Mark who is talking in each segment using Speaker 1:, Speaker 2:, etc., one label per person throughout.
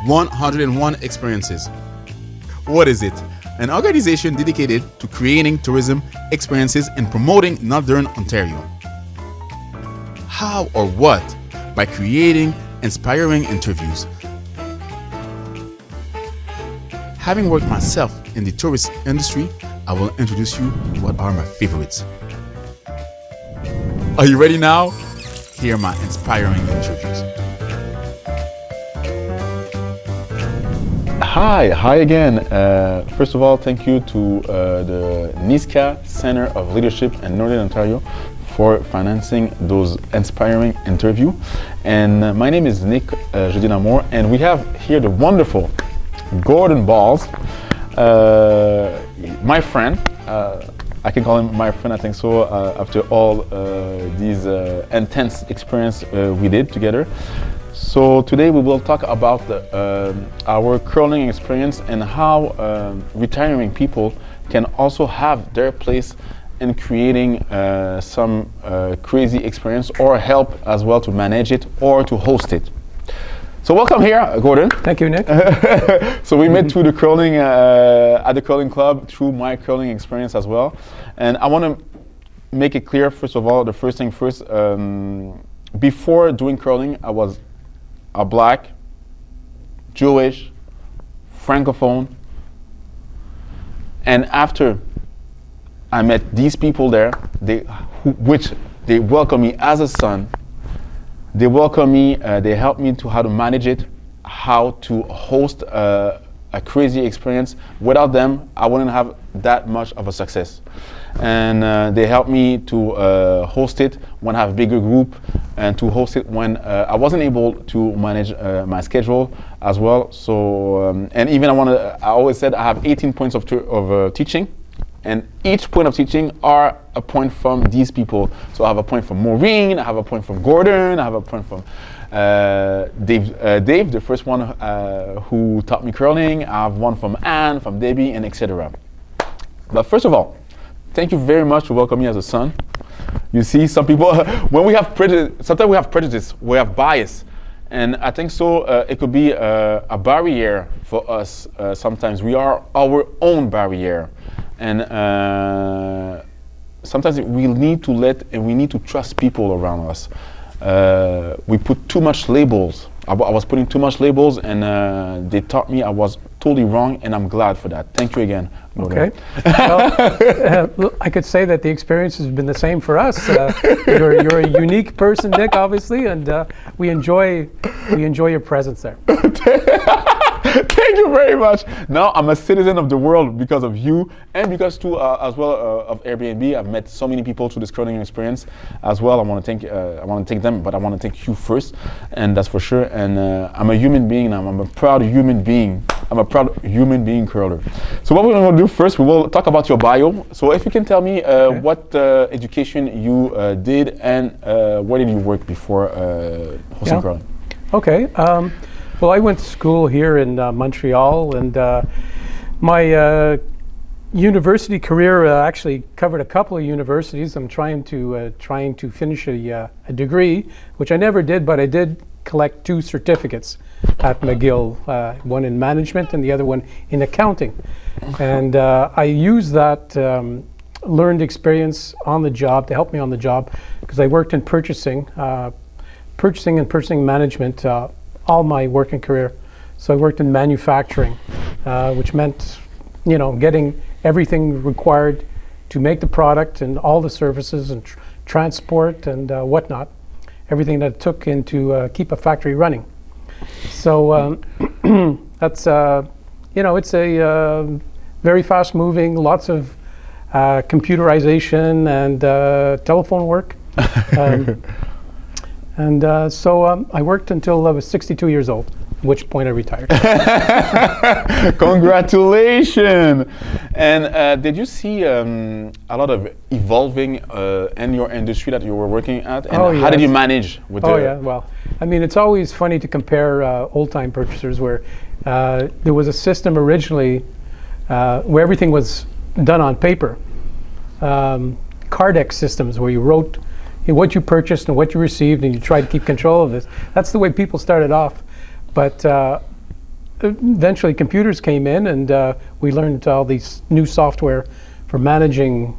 Speaker 1: 101 experiences. What is it? An organization dedicated to creating tourism experiences and promoting Northern Ontario. How or what? By creating inspiring interviews. Having worked myself in the tourist industry, I will introduce you what are my favorites. Are you ready now? Here are my inspiring interviews.
Speaker 2: Hi again. First of all, thank you to the NISCA Center of Leadership in Northern Ontario for financing those inspiring interviews. And my name is Nick Jodin-Amour, and we have here the wonderful Gordon Balls, my friend. I can call him my friend, I think so, after all these intense experience we did together. So today we will talk about our curling experience and how retiring people can also have their place in creating some crazy experience or help as well to manage it or to host it. So welcome here, Gordon.
Speaker 3: Thank you, Nick.
Speaker 2: So we met through the curling at the curling club through my curling experience as well. And I want to make it clear, first of all, the first thing first, before doing curling, I was a Black, Jewish, Francophone, and after I met these people there, which they welcomed me as a son. They welcomed me, they helped me to how to manage it, how to host a crazy experience. Without them, I wouldn't have that much of a success. And they helped me to host it when I have a bigger group and to host it when I wasn't able to manage my schedule as well. So, and even I always said I have 18 points of teaching. And each point of teaching are a point from these people. So I have a point from Maureen, I have a point from Gordon, I have a point from Dave, the first one who taught me curling. I have one from Anne, from Debbie, and etc. But first of all, thank you very much for welcoming me as a son. You see, some people, when we have prejudice, sometimes we have prejudice, we have bias. And I think so it could be a barrier for us sometimes. We are our own barrier. And sometimes we need to trust people around us. We put too much labels. I was putting too much labels, and they taught me I was totally wrong, and I'm glad for that. Thank you again.
Speaker 3: Okay. Well, I could say that the experience has been the same for us. You're a unique person, Nick, obviously, and we enjoy your presence there.
Speaker 2: Thank you very much. Now I'm a citizen of the world because of you, and because too as well of Airbnb. I've met so many people through this curling experience as well. I want to thank them, but I want to thank you first, and that's for sure. And I'm a human being now. I'm a proud human being. I'm a proud human being curler. So what we're going to do first, we will talk about your bio. So if you can tell me what education you did and where did you work before hosting curling?
Speaker 3: Okay. Well, I went to school here in Montreal, and my university career actually covered a couple of universities. I'm trying to finish a degree, which I never did, but I did collect 2 certificates at McGill, one in management and the other one in accounting. And I used that learned experience on the job to help me on the job, because I worked in purchasing and purchasing management all my working career. So I worked in manufacturing, which meant, getting everything required to make the product and all the services and transport and whatnot, everything that it took into keep a factory running. So that's, it's a very fast moving, lots of computerization and telephone work. So I worked until I was 62 years old, at which point I retired.
Speaker 2: Congratulations! And did you see a lot of evolving in your industry that you were working at? And how did you manage with
Speaker 3: yeah, well, I mean, it's always funny to compare old-time purchasers where there was a system originally where everything was done on paper. Cardex systems where you wrote what you purchased and what you received, and you tried to keep control of this. That's the way people started off. But eventually computers came in, and we learned all these new software for managing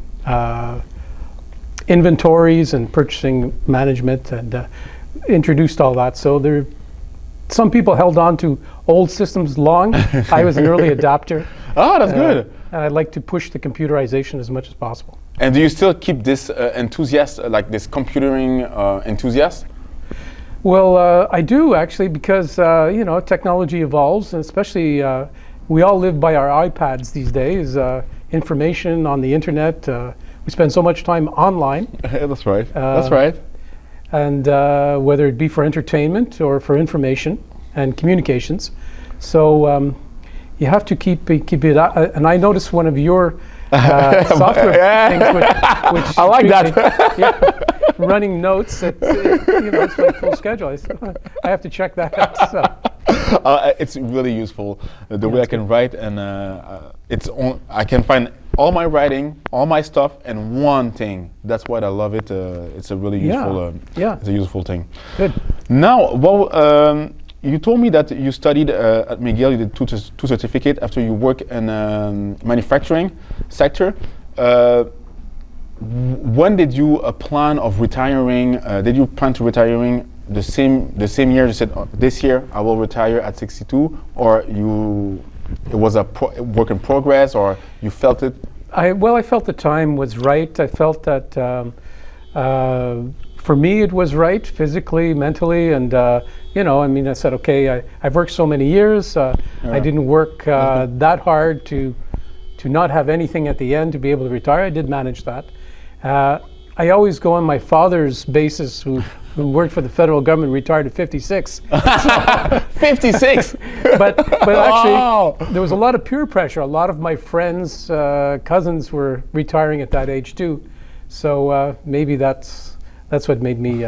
Speaker 3: inventories and purchasing management, and introduced all that. So some people held on to old systems long. I was an early adapter.
Speaker 2: Oh, that's good.
Speaker 3: And I'd like to push the computerization as much as possible.
Speaker 2: And do you still keep this enthusiast, like this computering enthusiast?
Speaker 3: Well, I do actually, because technology evolves, and especially we all live by our iPads these days. Information on the internet. We spend so much time online.
Speaker 2: That's right. That's right.
Speaker 3: And whether it be for entertainment or for information and communications, so you have to keep it. And I noticed one of your software things, which
Speaker 2: I like that.
Speaker 3: Running notes. It's like full schedule. I have to check that out. So.
Speaker 2: It's really useful the way I can write, and I can find all my writing, all my stuff, and one thing. That's why I love it. It's a really useful. It's a useful thing.
Speaker 3: Good.
Speaker 2: Now, well, you told me that you studied at McGill. You did two certificates after you work in manufacturing sector. When did you plan of retiring? Did you plan to retiring the same year? You said this year I will retire at 62, or it was a work in progress, or you felt it?
Speaker 3: I felt the time was right. I felt that for me it was right, physically, mentally, and I said, okay, I've worked so many years. I didn't work that hard to not have anything at the end to be able to retire. I did manage that. I always go on my father's basis, who worked for the federal government, retired at 56.
Speaker 2: 56.
Speaker 3: But actually, there was a lot of peer pressure. A lot of my friends, cousins were retiring at that age too. So maybe that's what made me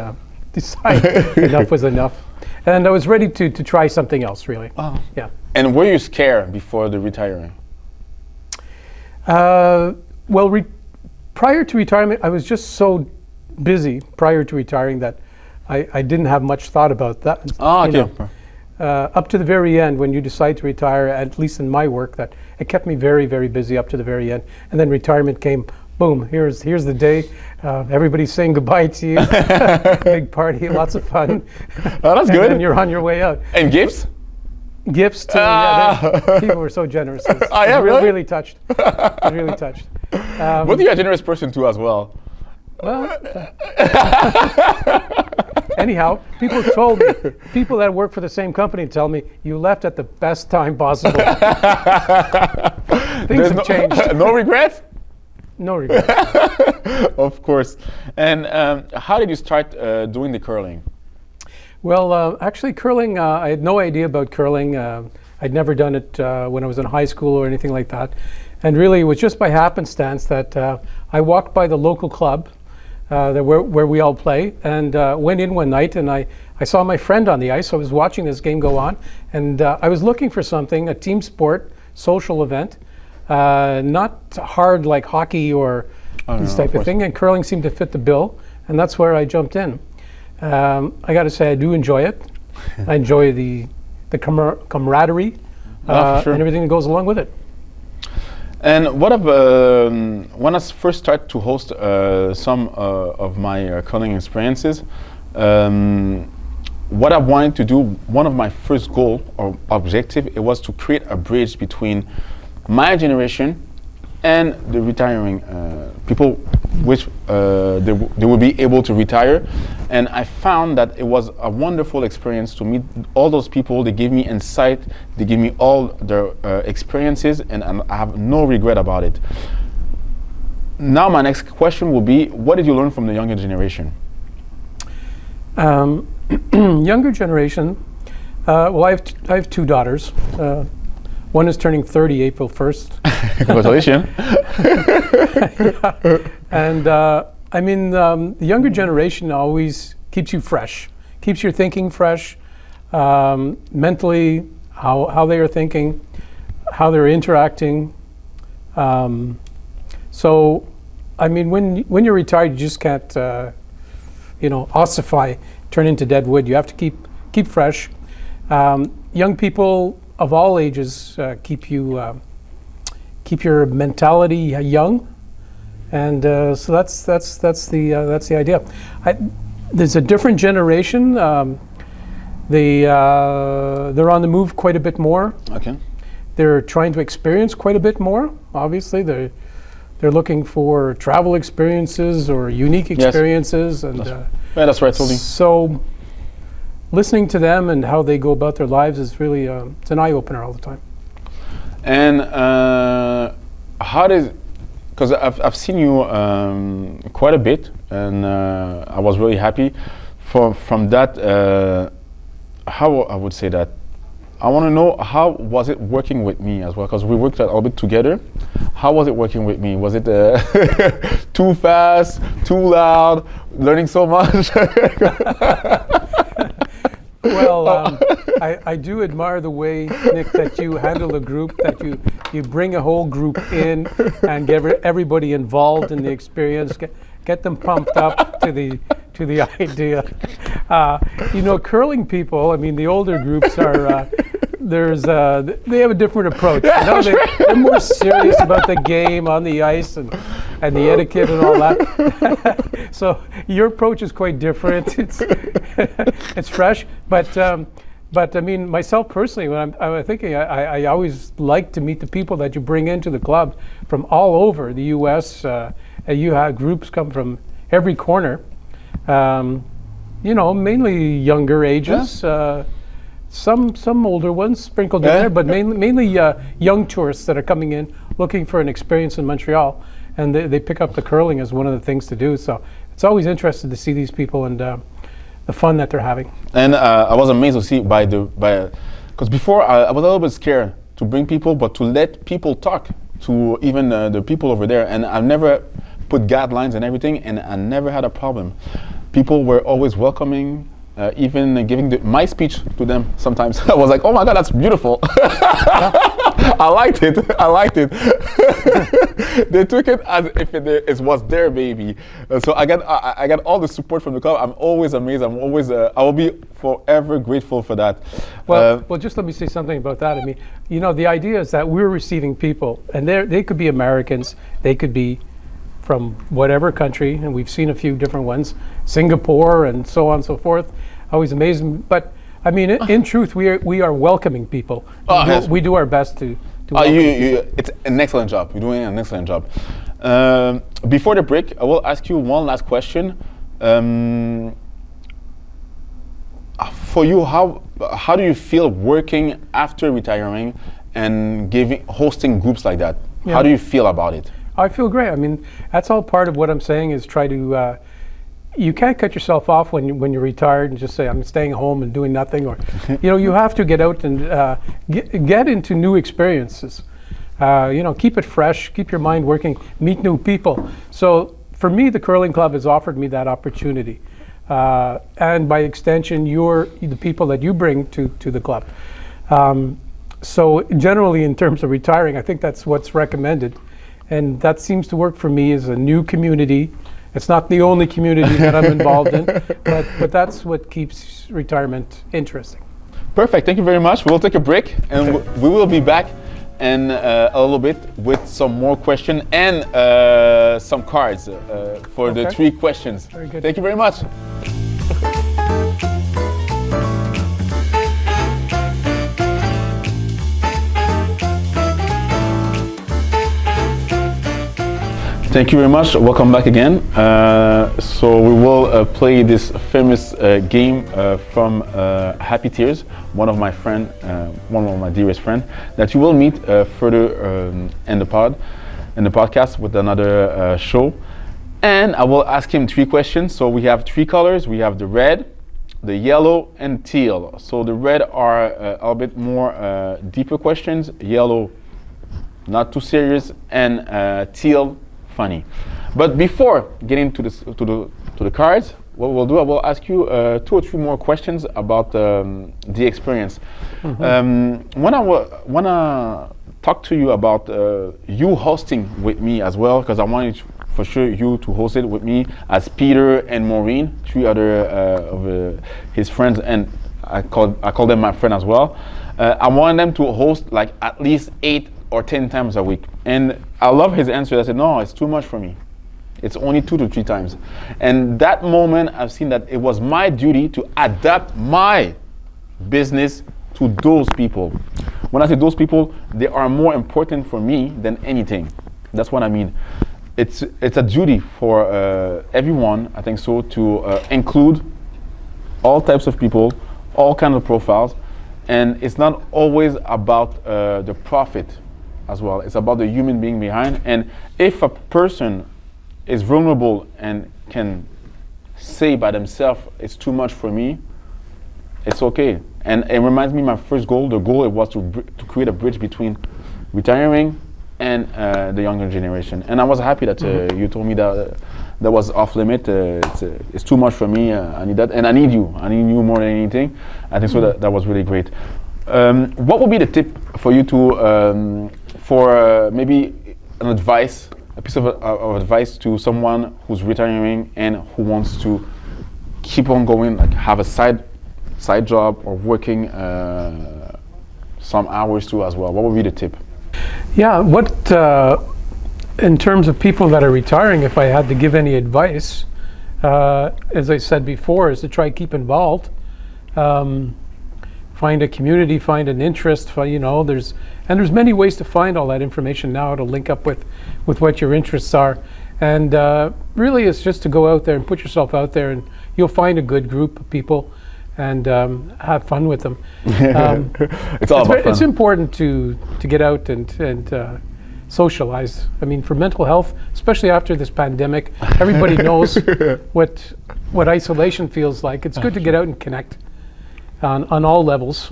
Speaker 3: decide enough was enough. And I was ready to try something else, really.
Speaker 2: Oh.
Speaker 3: Yeah.
Speaker 2: And were you scared before the retiring?
Speaker 3: Prior to retirement, I was just so busy prior to retiring that I didn't have much thought about that.
Speaker 2: Okay.
Speaker 3: Up to the very end, when you decide to retire, at least in my work, that it kept me very, very busy up to the very end. And then retirement came, boom, here's the day. Everybody's saying goodbye to you. Big party, lots of fun.
Speaker 2: Oh, that's good.
Speaker 3: And you're on your way out.
Speaker 2: And gifts?
Speaker 3: Gifts too. People were so generous.
Speaker 2: Oh, yeah, really?
Speaker 3: Really touched. Really touched.
Speaker 2: But you're a generous person too, as well.
Speaker 3: Well, anyhow, people that work for the same company tell me, you left at the best time possible. Things have changed.
Speaker 2: No regrets?
Speaker 3: No regrets.
Speaker 2: Of course. And how did you start doing the curling?
Speaker 3: Well, actually, curling, I had no idea about curling. I'd never done it when I was in high school or anything like that. And really, it was just by happenstance that I walked by the local club where we all play, and went in one night, and I saw my friend on the ice. I was watching this game go on, and I was looking for something, a team sport, social event, not hard like hockey or this type of thing, and curling seemed to fit the bill, and that's where I jumped in. I got to say, I do enjoy it. I enjoy the camaraderie
Speaker 2: Sure.
Speaker 3: and everything that goes along with it.
Speaker 2: And what when I first started to host some of my curling experiences, what I wanted to do, one of my first goal or objective, it was to create a bridge between my generation and the retiring people, which they will be able to retire. And I found that it was a wonderful experience to meet all those people. They give me insight, they give me all their experiences, and I have no regret about it. Now my next question will be, what did you learn from the younger generation?
Speaker 3: Younger generation, well, I have two daughters. One is turning 30 April 1st.
Speaker 2: Congratulations.
Speaker 3: Yeah. And the younger generation always keeps you fresh, keeps your thinking fresh, mentally, how they are thinking, how they're interacting. So, when you're retired, you just can't, ossify, turn into dead wood. You have to keep fresh. Young people of all ages keep your mentality young, and so that's the idea. There's a different generation. They're on the move quite a bit more.
Speaker 2: Okay.
Speaker 3: They're trying to experience quite a bit more. Obviously, they're looking for travel experiences or unique experiences, and
Speaker 2: Yeah, that's right, totally.
Speaker 3: so listening to them and how they go about their lives is really it's an eye opener all the time.
Speaker 2: And how does, because I've seen you quite a bit, and I was really happy from that. How I would say that, I want to know, how was it working with me as well? Because we worked a little bit together. How was it working with me? Was it too fast, too loud, learning so much?
Speaker 3: Well, I do admire the way, Nick, that you handle a group, that you bring a whole group in and get everybody involved in the experience, get them pumped up to the idea. Curling people, I mean, the older groups are, they have a different approach. They're more serious about the game on the ice and the etiquette and all that. So your approach is quite different. It's fresh, but I mean, myself personally, when I'm thinking, I always like to meet the people that you bring into the club from all over the U.S. You have groups come from every corner. Mainly younger ages.
Speaker 2: Yeah.
Speaker 3: Some older ones sprinkled in there, but mainly young tourists that are coming in looking for an experience in Montreal, and they pick up the curling as one of the things to do. So it's always interesting to see these people and the fun that they're having.
Speaker 2: And I was amazed to see because before I was a little bit scared to bring people, but to let people talk to even the people over there, and I've never put guidelines and everything, and I never had a problem. People were always welcoming. Even giving my speech to them sometimes. I was like, oh my God, that's beautiful. I liked it. They took it as if it was their baby. So I got all the support from the club. I'm always amazed. I will be forever grateful for that.
Speaker 3: Well, just let me say something about that. I mean, the idea is that we're receiving people, and they could be Americans, they could be from whatever country, and we've seen a few different ones, Singapore and so on and so forth. Always amazing. But I mean, in truth, we are welcoming people. We do our best to welcome people.
Speaker 2: It's an excellent job. You're doing an excellent job. Before the break, I will ask you one last question. For you, how do you feel working after retiring and hosting groups like that?
Speaker 3: Yeah.
Speaker 2: How do you feel about it?
Speaker 3: I feel great. I mean, that's all part of what I'm saying is try to, you can't cut yourself off when you're retired and just say, I'm staying home and doing nothing. Or, you have to get out and get into new experiences. Keep it fresh, keep your mind working, meet new people. So for me, the Curling Club has offered me that opportunity. And by extension, the people that you bring to the club. So generally, in terms of retiring, I think that's what's recommended. And that seems to work for me as a new community. It's not the only community that I'm involved in, but that's what keeps retirement interesting.
Speaker 2: Perfect. Thank you very much. We'll take a break, and we will be back in a little bit with some more questions and some cards for the 3 questions.
Speaker 3: Very good.
Speaker 2: Thank you very much. Thank you very much. Welcome back again. So we will play this famous game from Happy Tears, one of my dearest friends, that you will meet further in the podcast with another show. And I will ask him 3 questions. So we have 3 colors. We have the red, the yellow, and teal. So the red are a little bit more deeper questions. Yellow, not too serious, and teal, funny. But before getting to the cards, what we'll do, I will ask you 2 or 3 more questions about the experience.
Speaker 3: Mm-hmm.
Speaker 2: When I want to talk to you about you hosting with me as well, because I wanted for sure you to host it with me as Peter and Maureen, 3 other of his friends, and I call them my friend as well. I wanted them to host like at least 8 or 10 times a week. And I love his answer. I said, no, it's too much for me. It's only 2 to 3 times. And that moment, I've seen that it was my duty to adapt my business to those people. When I say those people, they are more important for me than anything. That's what I mean. It's a duty for everyone, I think so, to include all types of people, all kinds of profiles. And it's not always about the profit as well. It's about the human being behind. And if a person is vulnerable and can say by themselves, it's too much for me, it's okay. And it reminds me my first goal. The goal was to create a bridge between retiring and the younger generation. And I was happy that you told me that that was off limit. It's too much for me. I need that, and I need you. I need you more than anything. I think so. That was really great. What would be the tip for you to for maybe an advice, a piece of advice to someone who's retiring and who wants to keep on going, like have a side job or working some hours too as well? What would be the tip?
Speaker 3: Yeah, in terms of people that are retiring, if I had to give any advice, as I said before, is to try to keep involved. Find a community, find an interest. There's many ways to find all that information now to link up with what your interests are. And really, it's just to go out there and put yourself out there, and you'll find a good group of people and have fun with them.
Speaker 2: It's all about fun.
Speaker 3: It's important to get out and socialize. I mean, for mental health, especially after this pandemic, everybody knows what isolation feels like. It's good to get out and connect on all levels.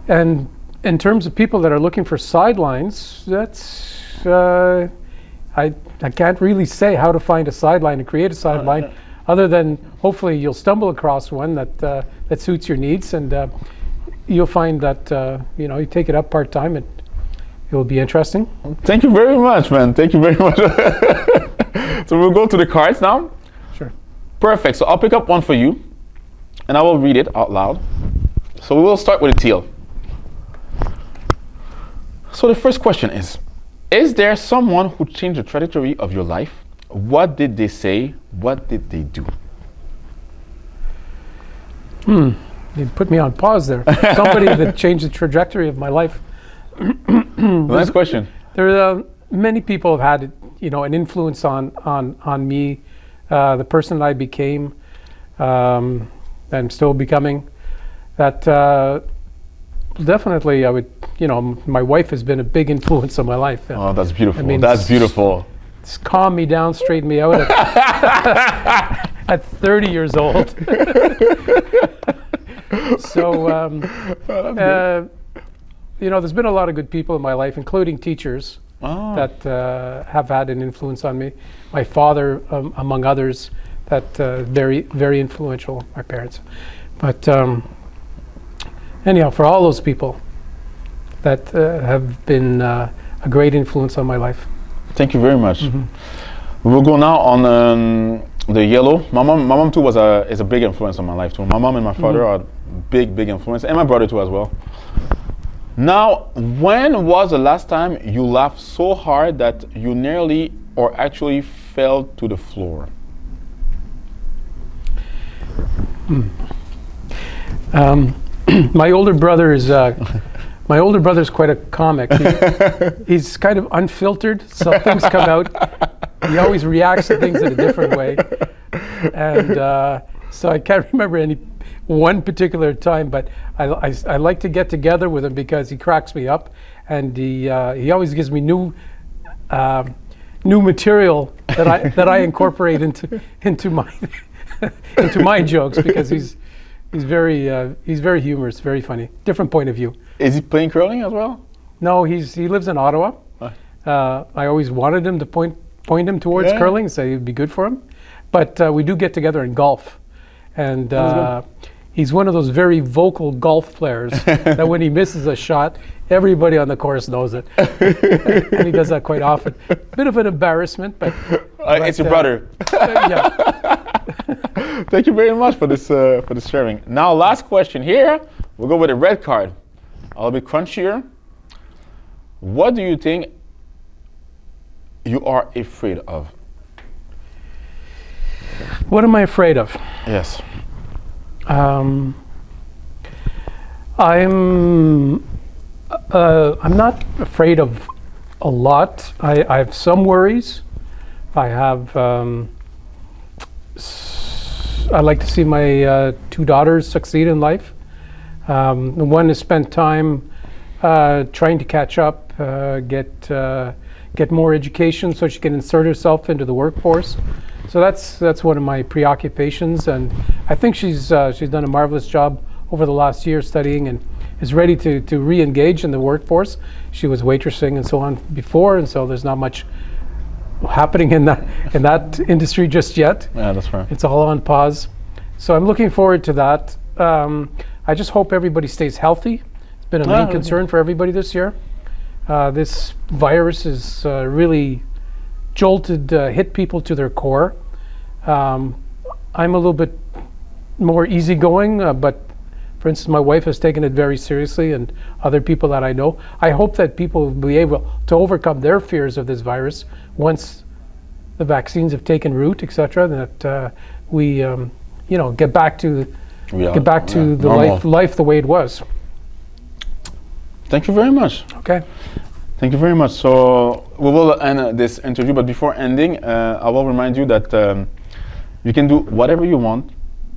Speaker 3: And in terms of people that are looking for sidelines, that's I can't really say how to find a sideline and create a sideline. Other than hopefully you'll stumble across one that suits your needs, and you'll find that you take it up part-time, and it will be interesting.
Speaker 2: Thank you very much, man. Thank you very much. So we'll go to the cards now.
Speaker 3: Sure.
Speaker 2: Perfect. So I'll pick up one for you, and I will read it out loud. So we will start with a teal. So the first question is there someone who changed the trajectory of your life? What did they say? What did they do?
Speaker 3: You put me on pause there. Somebody that changed the trajectory of my life.
Speaker 2: Nice question.
Speaker 3: There are many people have had an influence on me, the person that I became, that I'm still becoming. That definitely I would, my wife has been a big influence on my life.
Speaker 2: Oh, that's beautiful.
Speaker 3: I mean,
Speaker 2: that's beautiful.
Speaker 3: It's calmed me down, straightened me out at 30 years old. So, there's been a lot of good people in my life, including teachers that have had an influence on me. My father, among others, that very, very influential, my parents. But anyhow, for all those people that have been a great influence on my life.
Speaker 2: Thank you very much. We'll go now on the yellow. My mom too is a big influence on my life too. My mom and my father are big influence, and my brother too as well. Now, when was the last time you laughed so hard that you nearly or actually fell to the floor? My older brother is quite a comic. He's kind of unfiltered, so things come out. He always reacts to things in a different way, and so I can't remember any one particular time. But I like to get together with him because he cracks me up, and he always gives me new material that I incorporate into my jokes, because he's very humorous, very funny, different point of view. Is he playing curling as well?
Speaker 3: No, he lives in Ottawa. I always wanted him to point him towards curling, say it'd be good for him. But we do get together in golf, and he's one of those very vocal golf players that when he misses a shot, everybody on the course knows it, and he does that quite often. Bit of an embarrassment, but
Speaker 2: it's your brother.
Speaker 3: Yeah.
Speaker 2: Thank you very much for this sharing. Now, last question here. We'll go with a red card. A little bit crunchier. What do you think you are afraid of?
Speaker 3: What am I afraid of?
Speaker 2: Yes.
Speaker 3: I'm not afraid of a lot. I have some worries. I have. I'd like to see my 2 daughters succeed in life. One has spent time trying to catch up, get more education so she can insert herself into the workforce. So that's one of my preoccupations, and I think she's done a marvelous job over the last year studying and is ready to re-engage in the workforce. She was waitressing and so on before, and so there's not much happening in that industry just yet.
Speaker 2: Yeah, that's right.
Speaker 3: It's all on pause. So I'm looking forward to that. I just hope everybody stays healthy. It's been a main concern for everybody this year. This virus has really hit people to their core. I'm a little bit more easygoing, but for instance, my wife has taken it very seriously, and other people that I know. I hope that people will be able to overcome their fears of this virus once the vaccines have taken root, etc. That we, get back to the life the way it was.
Speaker 2: Thank you very much.
Speaker 3: Okay.
Speaker 2: Thank you very much. So we will end this interview, but before ending, I will remind you that you can do whatever you want.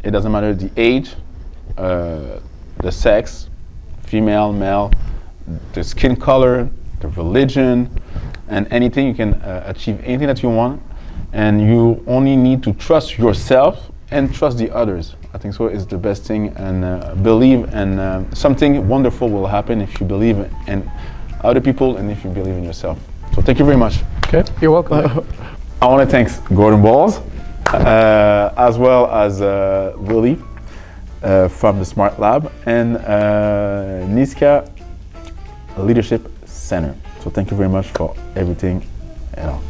Speaker 2: It doesn't matter the age, the sex, female, male, the skin color, the religion, and anything. You can achieve anything that you want, and you only need to trust yourself and trust the others. I think so is the best thing, and believe, and something wonderful will happen if you believe in other people and if you believe in yourself. So thank you very much.
Speaker 3: Okay, you're welcome.
Speaker 2: I want to thank Gordon Balls, as well as Willie from the Smart Lab, and Niska Leadership Center. So thank you very much for everything and all.